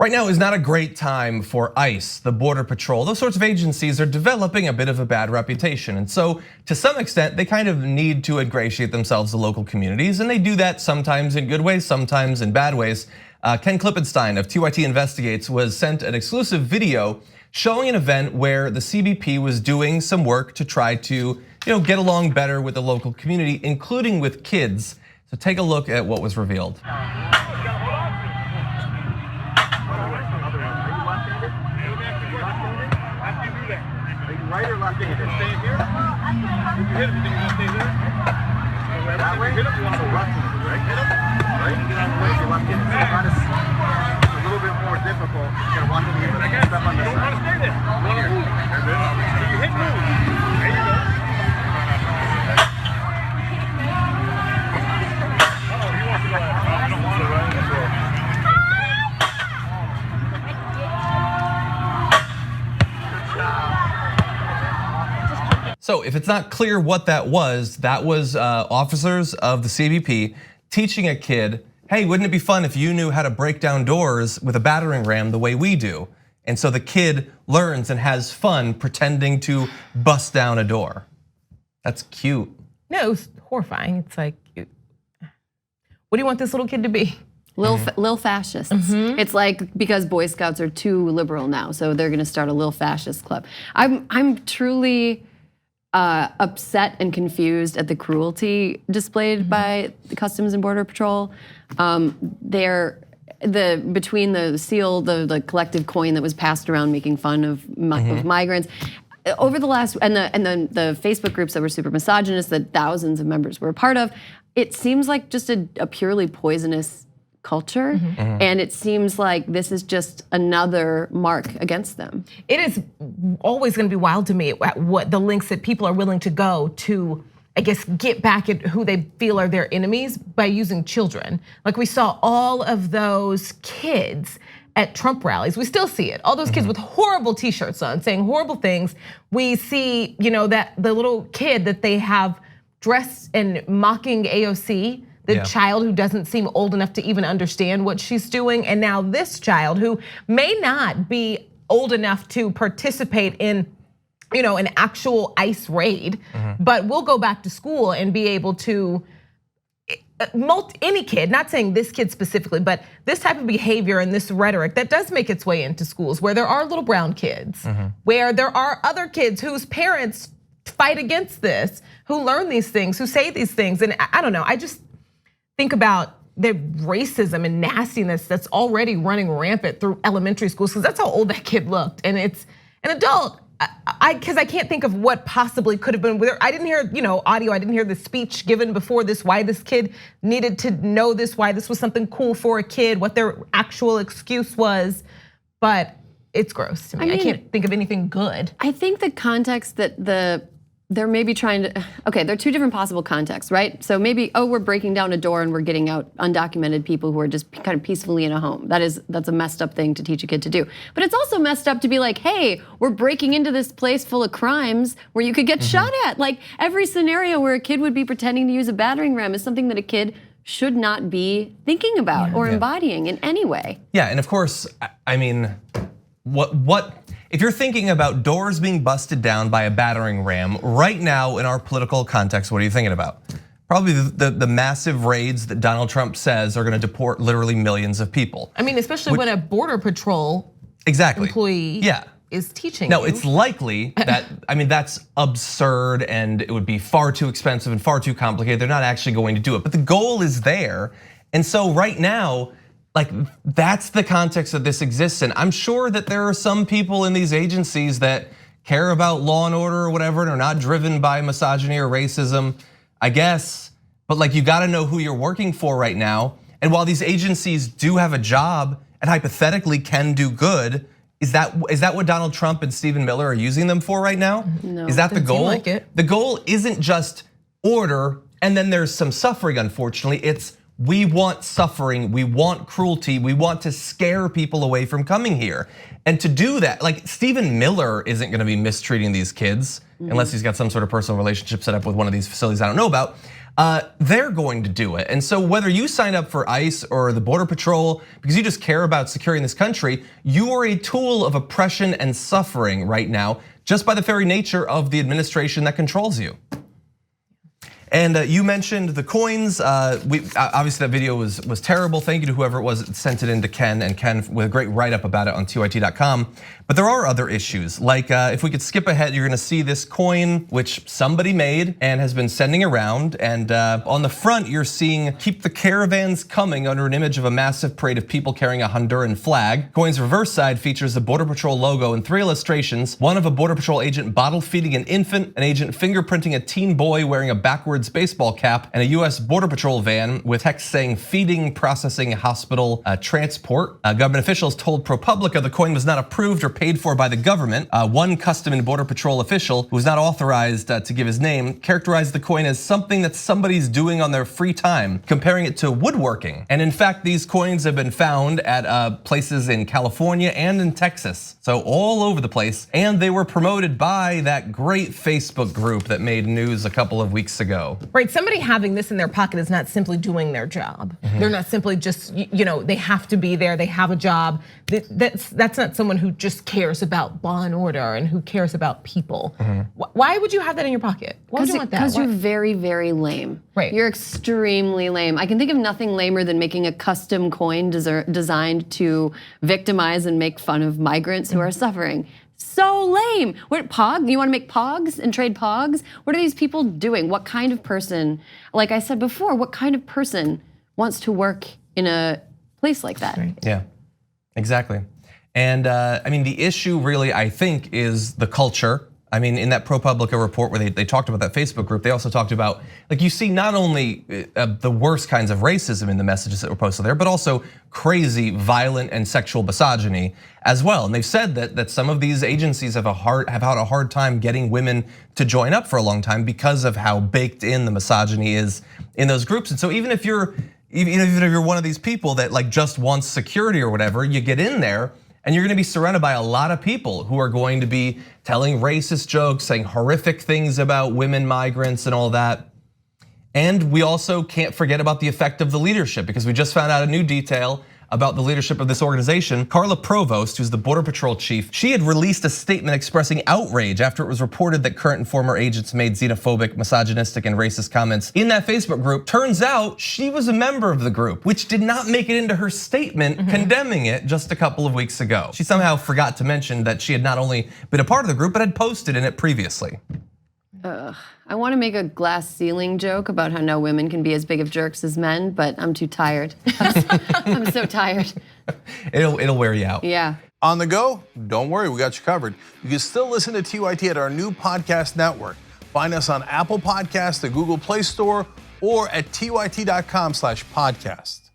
Right now is not a great time for ICE, the Border Patrol. Those sorts of agencies are developing a bit of a bad reputation. And so to some extent, they kind of need to ingratiate themselves to local communities. And they do that sometimes in good ways, sometimes in bad ways. Ken Klippenstein of TYT Investigates was sent an exclusive video showing an event where the CBP was doing some work to try to get along better with the local community, including with kids. So take a look at what was revealed. Right or left handed? Stay here? If you hit him, you think he's gonna stay there? That way? Hit him, you want to go left handed, right? Hit him? Right? Get out of the way if you're left handed. So it's a little bit more difficult. You gotta watch him here. Step on this side. You don't want to stay there. You want to move. So you hit move. There you go. Oh, he wants to go. I don't want to run in the door. So if it's not clear what that was officers of the CBP teaching a kid, hey, wouldn't it be fun if you knew how to break down doors with a battering ram the way we do? And so the kid learns and has fun pretending to bust down a door. That's cute. No, it was horrifying. It's like, what do you want this little kid to be? Lil fascists. It's like because Boy Scouts are too liberal now, so they're gonna start a Lil fascist club. I'm truly upset and confused at the cruelty displayed by the Customs and Border Patrol. Between the seal, the collective coin that was passed around making fun of migrants. Over the last, and the Facebook groups that were super misogynist that thousands of members were a part of, it seems like just a purely poisonous culture, and it seems like this is just another mark against them. It is always going to be wild to me what the lengths that people are willing to go to, I guess, get back at who they feel are their enemies by using children. Like we saw all of those kids at Trump rallies. We still see it. All those kids with horrible t-shirts on saying horrible things. We see, that the little kid that they have dressed and mocking AOC, the child who doesn't seem old enough to even understand what she's doing. And now this child who may not be old enough to participate in an actual ICE raid, but will go back to school and be able to, any kid, not saying this kid specifically, but this type of behavior and this rhetoric that does make its way into schools where there are little brown kids, where there are other kids whose parents fight against this, who learn these things, who say these things. And I don't know, I just think about the racism and nastiness that's already running rampant through elementary schools, because that's how old that kid looked. And it's an adult, because I can't think of what possibly could have been. I didn't hear audio, I didn't hear the speech given before this, why this kid needed to know this, why this was something cool for a kid, what their actual excuse was, but it's gross to me. I can't think of anything good. I think the context that they're maybe trying to, okay, there are two different possible contexts, right? So maybe, we're breaking down a door and we're getting out undocumented people who are just kind of peacefully in a home. That's a messed up thing to teach a kid to do. But it's also messed up to be like, hey, we're breaking into this place full of crimes where you could get shot at. Like every scenario where a kid would be pretending to use a battering ram is something that a kid should not be thinking about or embodying in any way. Yeah, and of course, I mean, what if you're thinking about doors being busted down by a battering ram right now in our political context, what are you thinking about? Probably the massive raids that Donald Trump says are gonna deport literally millions of people. I mean, especially when a Border Patrol employee is teaching No, it's likely that, that's absurd and it would be far too expensive and far too complicated. They're not actually going to do it, but the goal is there. And so right now, that's the context that this exists in. I'm sure that there are some people in these agencies that care about law and order or whatever and are not driven by misogyny or racism, I guess. But you gotta know who you're working for right now. And while these agencies do have a job and hypothetically can do good, is that what Donald Trump and Stephen Miller are using them for right now? No. Is that the goal? Like it. The goal isn't just order and then there's some suffering, unfortunately. It's we want suffering, we want cruelty, we want to scare people away from coming here. And to do that, Stephen Miller isn't gonna be mistreating these kids unless he's got some sort of personal relationship set up with one of these facilities I don't know about. they're going to do it. And so whether you sign up for ICE or the Border Patrol because you just care about securing this country, you are a tool of oppression and suffering right now, just by the very nature of the administration that controls you. And you mentioned the coins. Obviously that video was terrible. Thank you to whoever it was that sent it in to Ken, and Ken with a great write-up about it on TYT.com. But there are other issues, like if we could skip ahead, you're gonna see this coin, which somebody made and has been sending around. And on the front, you're seeing "Keep the caravans coming" under an image of a massive parade of people carrying a Honduran flag. Coin's reverse side features the Border Patrol logo and 3 illustrations, one of a Border Patrol agent bottle feeding an infant, an agent fingerprinting a teen boy wearing a backwards baseball cap, and a US Border Patrol van with text saying "Feeding, Processing, Hospital, Transport." Government officials told ProPublica the coin was not approved or paid for by the government. One Custom and Border Patrol official, who was not authorized to give his name, characterized the coin as something that somebody's doing on their free time, comparing it to woodworking. And in fact, these coins have been found at places in California and in Texas, so all over the place. And they were promoted by that great Facebook group that made news a couple of weeks ago. Right, somebody having this in their pocket is not simply doing their job. They're not simply just, they have to be there, they have a job. That's not someone who just cares about law and order and who cares about people. Why would you have that in your pocket? Why would you want that? Because you're very, very lame. Right. You're extremely lame. I can think of nothing lamer than making a custom coin designed to victimize and make fun of migrants who are suffering. So lame. What, Pog? You want to make Pogs and trade Pogs? What are these people doing? What kind of person, like I said before, what kind of person wants to work in a place like that? Right. Yeah, exactly. And I mean, the issue really, I think, is the culture. I mean, in that ProPublica report where they talked about that Facebook group, they also talked about, like, you see not only the worst kinds of racism in the messages that were posted there, but also crazy, violent, and sexual misogyny as well. And they've said that some of these agencies have had a hard time getting women to join up for a long time because of how baked in the misogyny is in those groups. And so even if you're one of these people that like just wants security or whatever, you get in there, and you're gonna be surrounded by a lot of people who are going to be telling racist jokes, saying horrific things about women migrants and all that. And we also can't forget about the effect of the leadership, because we just found out a new detail about the leadership of this organization. Carla Provost, who's the Border Patrol chief, she had released a statement expressing outrage after it was reported that current and former agents made xenophobic, misogynistic, and racist comments in that Facebook group. Turns out she was a member of the group, which did not make it into her statement condemning it just a couple of weeks ago. She somehow forgot to mention that she had not only been a part of the group, but had posted in it previously. I want to make a glass ceiling joke about how no women can be as big of jerks as men, but I'm too tired. I'm so tired. It'll wear you out. Yeah. On the go? Don't worry, we got you covered. You can still listen to TYT at our new podcast network. Find us on Apple Podcasts, the Google Play Store, or at tyt.com/podcast.